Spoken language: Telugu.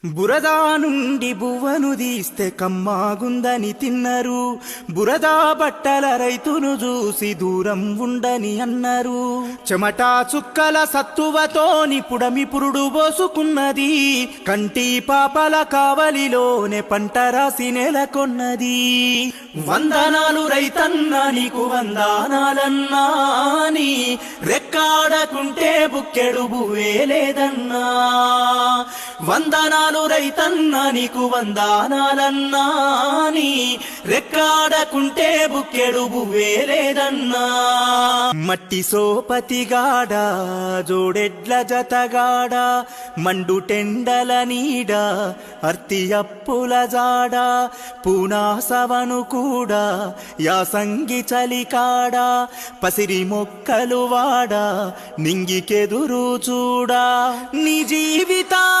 బురదా నుండి బువ్వను తీస్తే కమ్మాగుందని తిన్నరు. బురదా బట్టల రైతును చూసి దూరం ఉండని అన్నారు. చెమటా చుక్కల సత్తువతోని పుడమి పురుడు పోసుకున్నది. కంటి పాపల కావలిలోనే పంట రాసి నెలకొన్నది. వందనాలు రైతన్నా నీకు వందనాలన్నా, నీ రెక్కాడకుంటే బుక్కెడు బువ్వే లేదన్నా. వందనాలు రైతన్నా నీకు వందనాలన్నా, నీ రెక్కాడకుంటే బుక్కెడు బువ్వే లేదన్నా. మట్టి సోపతిగాడ జోడెడ్ల జతగాడ, మండు టెండల నీడ అర్తి అప్పుల జాడ, పూనాసవను కూడా యాసంగి చలికాడ, పసిరి మొక్కలు వాడ నింగికెదురు చూడా. నీ జీవితం